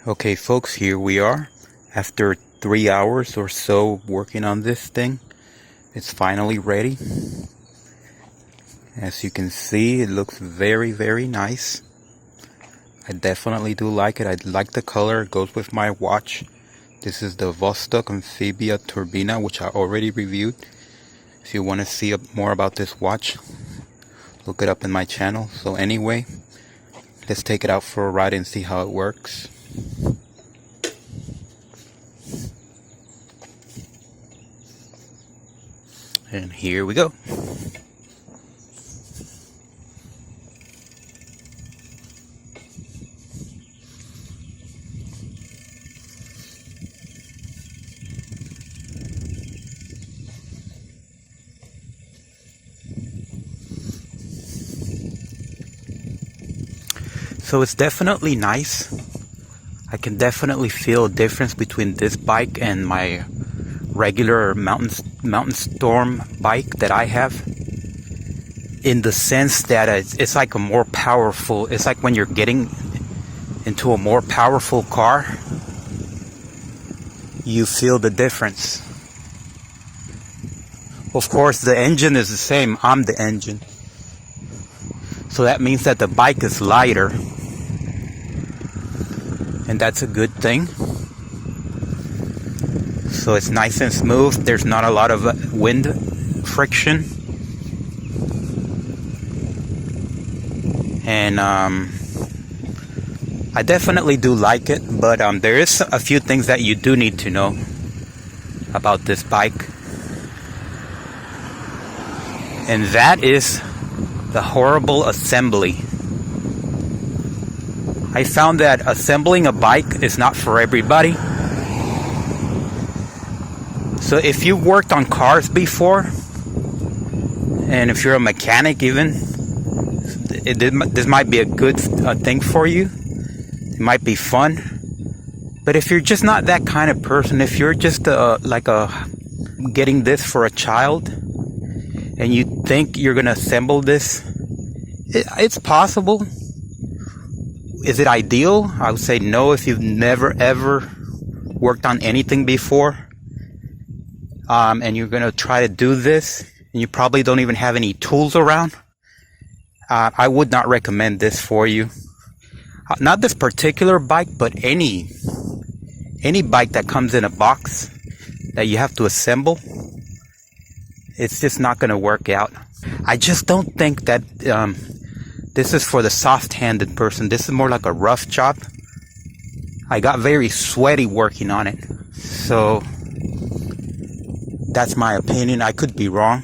Okay folks, here we are. After 3 hours or so working on this thing, it's finally ready. As you can see, it looks very nice. I definitely do like it. I like the color. It goes with my watch. This is the Vostok Amphibia Turbina, which I already reviewed. If you want to see more about this watch, look it up in my channel. So anyway, let's take it out for a ride and see how it works. And here we go. So it's definitely nice. I can definitely feel a difference between this bike and my regular mountain storm bike that I have, in the sense that it's like a more powerful, it's like when you're getting into a more powerful car, you feel the difference. Of course, the engine is the same. I'm the engine. So that means that the bike is lighter, and that's a good thing. So it's nice and smooth. There's not a lot of wind friction. And I definitely do like it, but there is a few things that you do need to know about this bike. And that is the horrible assembly. I found that assembling a bike is not for everybody. So if you've worked on cars before, and if you're a mechanic even, this might be a good thing for you. It might be fun. But if you're just not that kind of person, if you're just getting this for a child, and you think you're gonna assemble this, it's possible. Is it ideal? I would say no if you've never ever worked on anything before. And you're going to try to do this, and you probably don't even have any tools around. I would not recommend this for you. Not this particular bike, but any bike that comes in a box that you have to assemble. It's just not going to work out. I just don't think that this is for the soft-handed person. This is more like a rough job. I got very sweaty working on it. So that's my opinion. I could be wrong.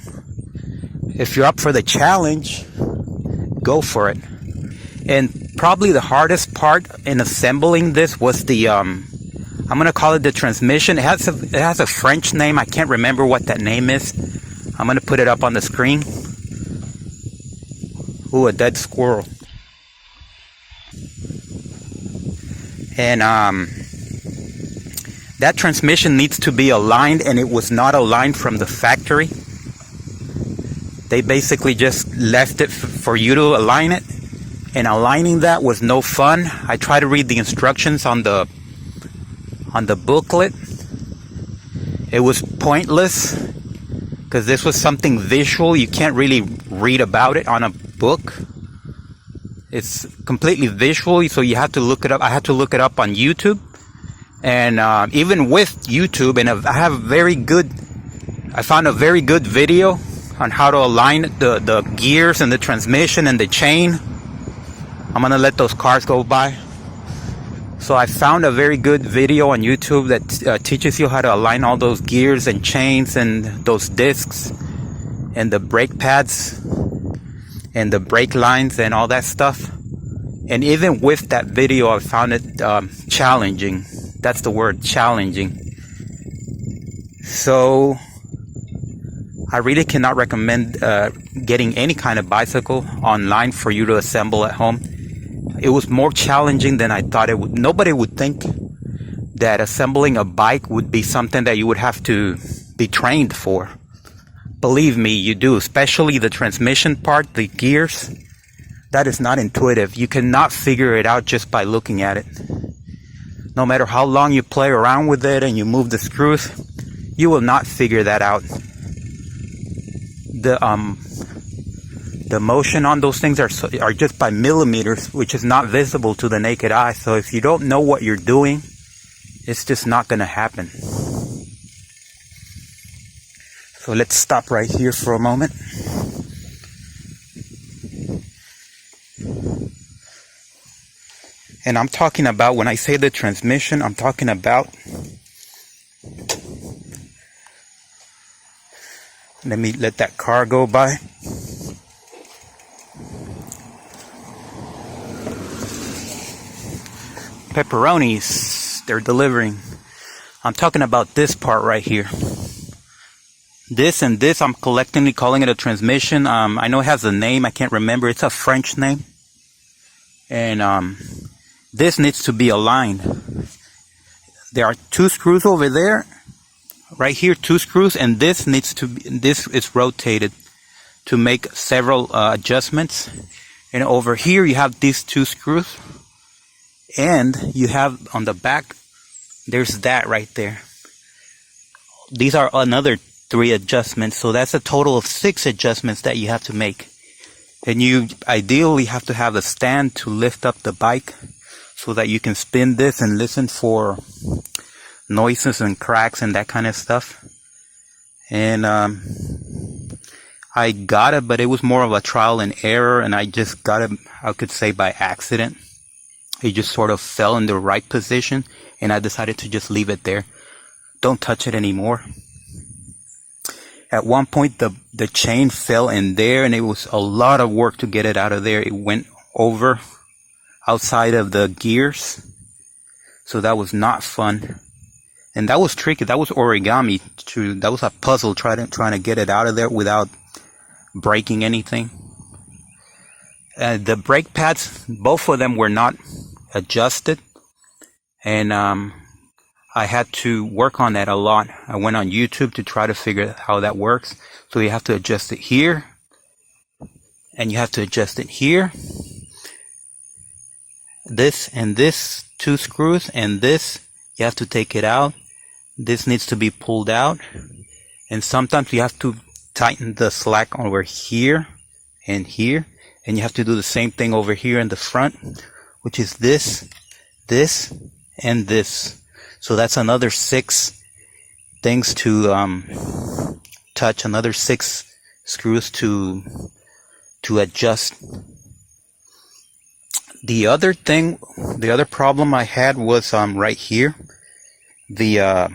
If you're up for the challenge, go for it. And probably the hardest part in assembling this was the I'm gonna call it the transmission. It has a French name. I can't remember what that name is. I'm gonna put it up on the screen. Ooh, a dead squirrel. And that transmission needs to be aligned, and it was not aligned from the factory. They basically just left it for you to align it, and aligning that was no fun. I tried to read the instructions on the booklet. It was pointless, because this was something visual. You can't really read about it on a book. It's completely visual, so you have to look it up. I had to look it up on YouTube. And even with YouTube, and I found a very good video on how to align the gears and the transmission and the chain. I'm gonna let those cars go by. So I found a very good video on YouTube that teaches you how to align all those gears and chains and those discs and the brake pads and the brake lines and all that stuff. And even with that video, I found it challenging. That's the word, challenging. So I really cannot recommend getting any kind of bicycle online for you to assemble at home. It was more challenging than I thought it would. Nobody would think that assembling a bike would be something that you would have to be trained for. Believe me, you do, especially the transmission part, the gears. That is not intuitive. You cannot figure it out just by looking at it. no matter how long you play around with it and you move the screws, you will not figure that out. The motion on those things are just by millimeters, which is not visible to the naked eye. So if you don't know what you're doing, it's just not going to happen. So let's stop right here for a moment. And I'm talking about, when I say the transmission, I'm talking about, let me let that car go by. Pepperonis, they're delivering. I'm talking about this part right here. This and this, I'm collectively calling it a transmission. I know it has a name, I can't remember. It's a French name. And this needs to be aligned. There are 2 screws over there. Right here, 2 screws, and this needs to be, this is rotated to make several adjustments. And over here you have these 2 screws. And you have on the back, there's that right there. These are another 3 adjustments. So that's a total of 6 adjustments that you have to make. And you ideally have to have a stand to lift up the bike so that you can spin this and listen for noises and cracks and that kind of stuff. And I got it, but it was more of a trial and error, and I just got it, I could say, by accident. It just sort of fell in the right position, and I decided to just leave it there. Don't touch it anymore. At one point, the chain fell in there, and it was a lot of work to get it out of there. It went over outside of the gears, so that was not fun. And that was tricky. That was origami. That was a puzzle trying to get it out of there without breaking anything. The brake pads, both of them were not adjusted, and I had to work on that a lot. I went on YouTube to try to figure out how that works. So you have to adjust it here, and you have to adjust it here. This and this 2 screws, and this, you have to take it out. This needs to be pulled out, and sometimes you have to tighten the slack over here and here, and you have to do the same thing over here in the front, which is this, this, and this. So that's another 6 things to touch, another 6 screws to adjust. The other thing, the other problem I had was right here. The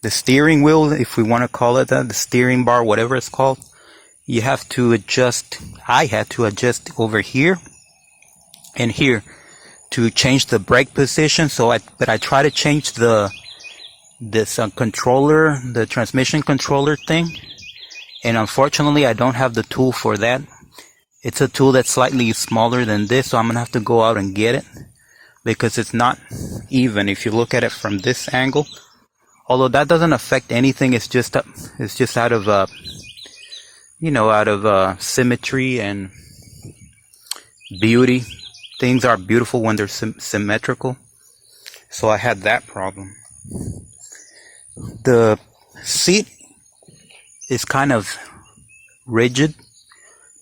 steering wheel, if we want to call it that, the steering bar, whatever it's called, you have to adjust. I had to adjust over here and here to change the brake position. But I try to change this controller, the transmission controller thing, and unfortunately I don't have the tool for that. It's a tool that's slightly smaller than this, so I'm gonna have to go out and get it, because it's not even if you look at it from this angle. Although that doesn't affect anything, it's just out of symmetry and beauty. Things are beautiful when they're symmetrical. So I had that problem. The seat is kind of rigid,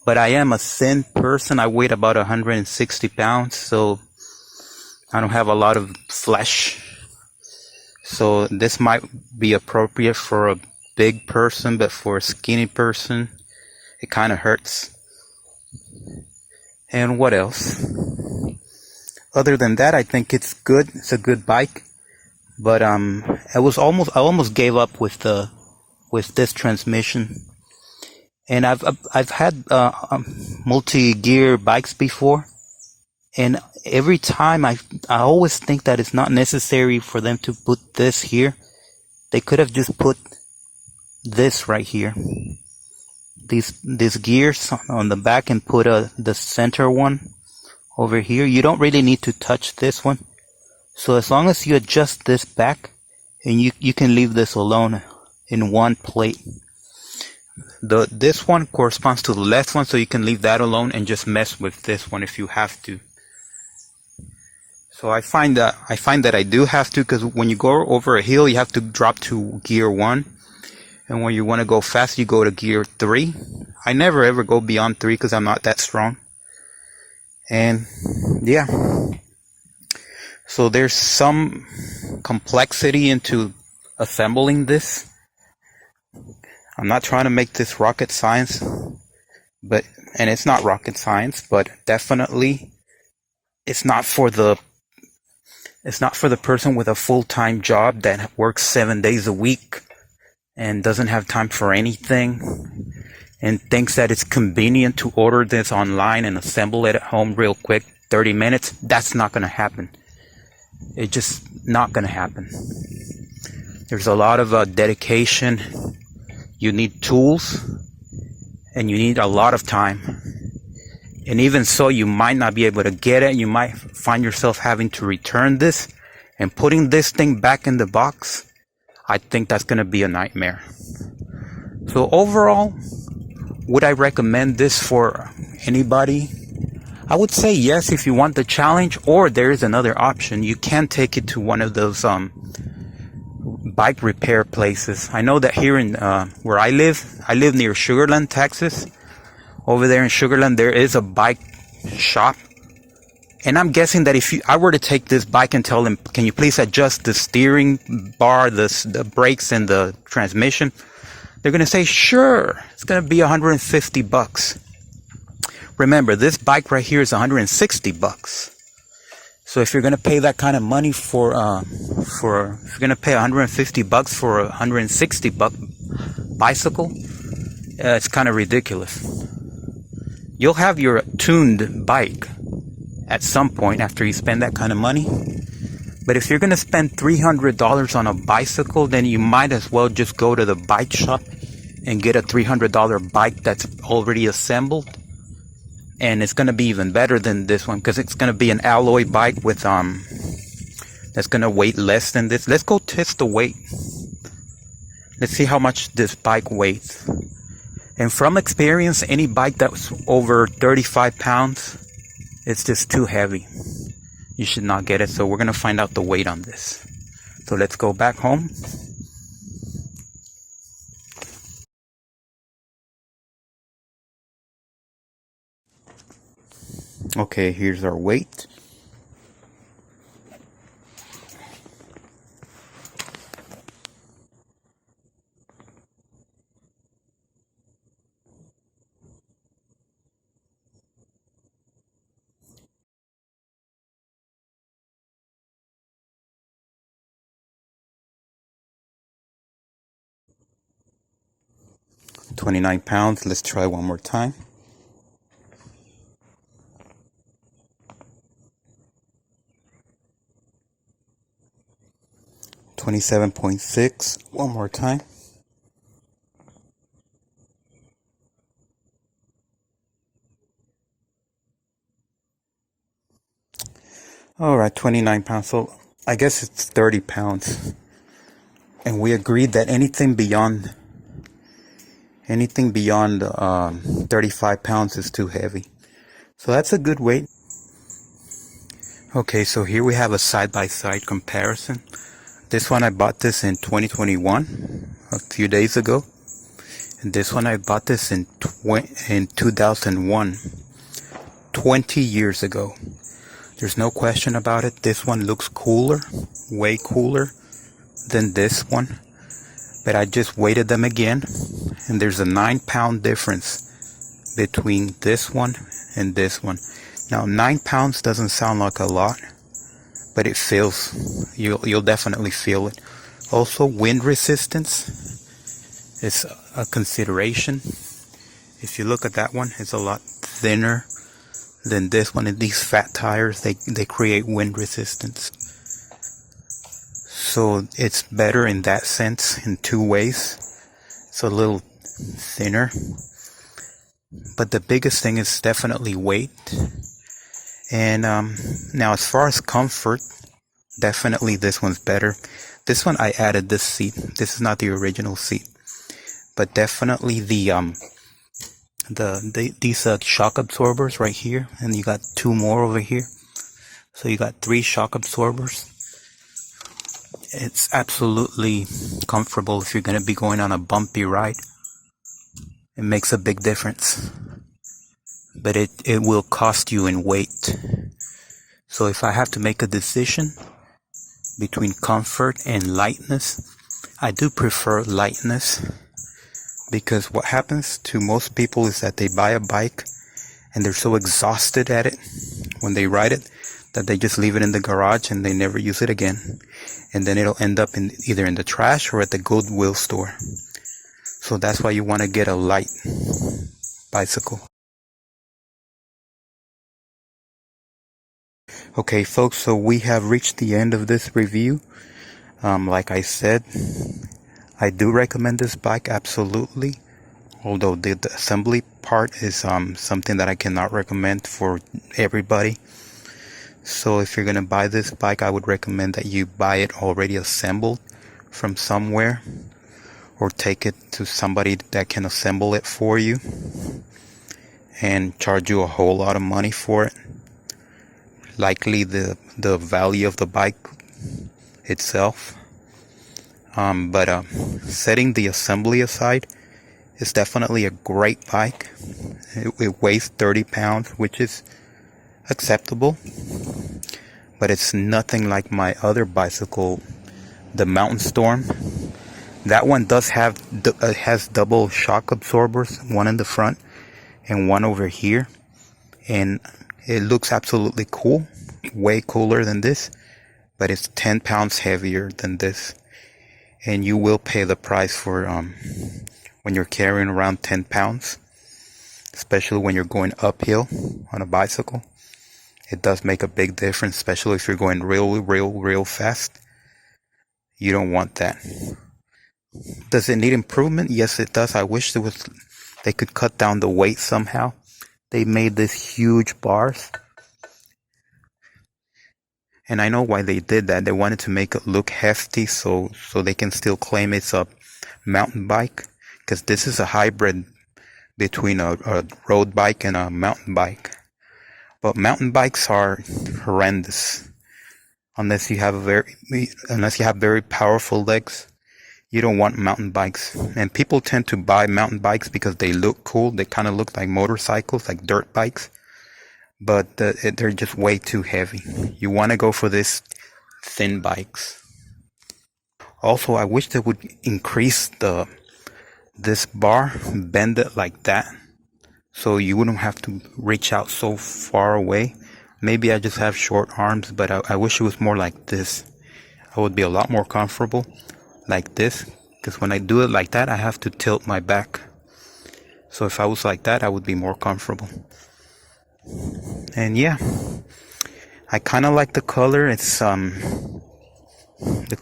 but I am a thin person. I weigh about 160 pounds, so I don't have a lot of flesh. So this might be appropriate for a big person, but for a skinny person, it kind of hurts. And what else? Other than that, I think it's good. It's a good bike. But I almost gave up with this transmission. And I've had multi-gear bikes before, and every time I always think that it's not necessary for them to put this here. They could have just put this right here, these gears on the back, and put the center one over here. You don't really need to touch this one. So as long as you adjust this back, and you can leave this alone in one plate. This one corresponds to the left one, so you can leave that alone and just mess with this one if you have to. So I find that I do have to, because when you go over a hill, you have to drop to gear 1. And when you want to go fast, you go to gear 3. I never ever go beyond 3 because I'm not that strong. And yeah. So there's some complexity into assembling this. I'm not trying to make this rocket science, and it's not rocket science, but definitely it's not for the person with a full-time job that works 7 days a week and doesn't have time for anything and thinks that it's convenient to order this online and assemble it at home real quick, 30 minutes. That's not going to happen. It's just not going to happen. There's a lot of dedication. You need tools and you need a lot of time. And even so, you might not be able to get it. You might find yourself having to return this and putting this thing back in the box. I think that's going to be a nightmare. So overall, would I recommend this for anybody? I would say yes if you want the challenge, or there is another option. You can take it to one of those bike repair places. I know that here in where I live near Sugarland, Texas. Over there in Sugarland, there is a bike shop. And I'm guessing that if I were to take this bike and tell them, can you please adjust the steering bar, the brakes, and the transmission? They're going to say, sure, it's going to be $150. Remember, this bike right here is $160. So if you're going to pay that kind of money if you're going to pay $150 for a $160 bicycle, it's kind of ridiculous. You'll have your tuned bike at some point after you spend that kind of money. But if you're going to spend $300 on a bicycle, then you might as well just go to the bike shop and get a $300 bike that's already assembled. And it's going to be even better than this one, because it's going to be an alloy bike with that's going to weigh less than this. Let's go test the weight. Let's see how much this bike weighs. And from experience, any bike that's over 35 pounds, it's just too heavy. You should not get it. So we're going to find out the weight on this. So let's go back home. Okay, here's our weight. £29. Let's try one more time. $27.6. One more time. All right, 29 pounds. So I guess it's 30 pounds. And we agreed that anything beyond 35 pounds is too heavy. So that's a good weight. Okay, so here we have a side-by-side comparison. This one, I bought this in 2021, a few days ago. And this one, I bought this in 2001, 20 years ago. There's no question about it. This one looks cooler, way cooler than this one. But I just weighted them again, and there's a 9-pound difference between this one and this one. Now, 9 pounds doesn't sound like a lot, but it feels, you'll definitely feel it. Also, wind resistance is a consideration. If you look at that one, it's a lot thinner than this one. And these fat tires, they create wind resistance. So it's better in that sense in two ways. It's a little thinner. But the biggest thing is definitely weight. And now as far as comfort, definitely this one's better. This one I added this seat. This is not the original seat. But definitely these shock absorbers right here, and you got two more over here. So you got 3 shock absorbers. It's absolutely comfortable if you're going to be going on a bumpy ride. It makes a big difference. But it will cost you in weight. So if I have to make a decision between comfort and lightness, I do prefer lightness. Because what happens to most people is that they buy a bike and they're so exhausted at it when they ride it that they just leave it in the garage and they never use it again. And then it'll end up in either in the trash or at the Goodwill store. So that's why you want to get a light bicycle. Okay folks, so we have reached the end of this review. Like I said, I do recommend this bike absolutely. Although the assembly part is something that I cannot recommend for everybody. So if you're going to buy this bike, I would recommend that you buy it already assembled from somewhere. Or take it to somebody that can assemble it for you. And charge you a whole lot of money for it. Likely the value of the bike itself. But setting the assembly aside, it's definitely a great bike. It weighs 30 pounds, which is acceptable. But it's nothing like my other bicycle, the Mountain Storm. That one does have has double shock absorbers, one in the front and one over here. And it looks absolutely cool, way cooler than this. But it's 10 pounds heavier than this. And you will pay the price for when you're carrying around 10 pounds, especially when you're going uphill on a bicycle. It does make a big difference, especially if you're going real fast. You don't want that. Does it need improvement? Yes, it does. I wish they could cut down the weight somehow. They made this huge bars. And I know why they did that. They wanted to make it look hefty so they can still claim it's a mountain bike. Because this is a hybrid between a road bike and a mountain bike. But mountain bikes are horrendous. Unless you have very powerful legs. You don't want mountain bikes. And people tend to buy mountain bikes because they look cool. They kind of look like motorcycles, like dirt bikes. But they're just way too heavy. You want to go for this thin bikes. Also, I wish they would increase this bar, bend it like that, so you wouldn't have to reach out so far away. Maybe I just have short arms, but I wish it was more like this. I would be a lot more comfortable like this, because when I do it like that, I have to tilt my back. So if I was like that, I would be more comfortable. And yeah, I kind of like the color. It's the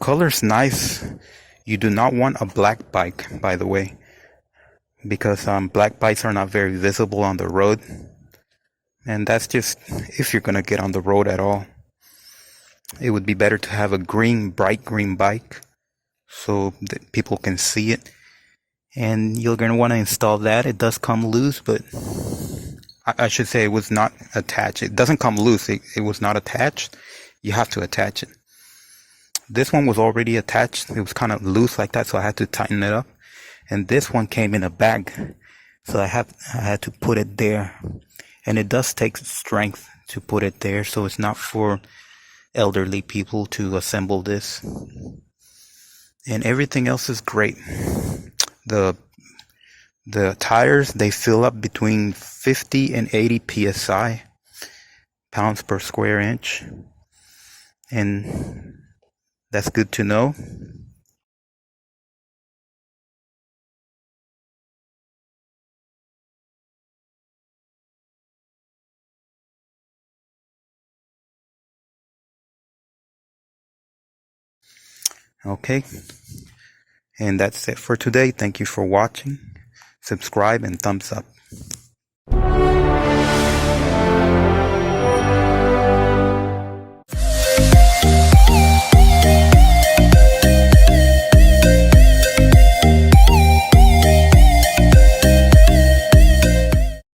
color's nice. You do not want a black bike, by the way, because black bikes are not very visible on the road. And that's just if you're gonna get on the road at all. It would be better to have a bright green bike so that people can see it. And you're gonna want to install that. It does come loose, but I should say it was not attached. It doesn't come loose. It was not attached. You have to attach it. This one was already attached. It was kind of loose like that, so I had to tighten it up. And this one came in a bag, so I had to put it there. And it does take strength to put it there, so it's not for elderly people to assemble this. And everything else is great. The tires, they fill up between 50 and 80 psi, pounds per square inch. And that's good to know. Okay. And that's it for today. Thank you for watching. Subscribe and thumbs up.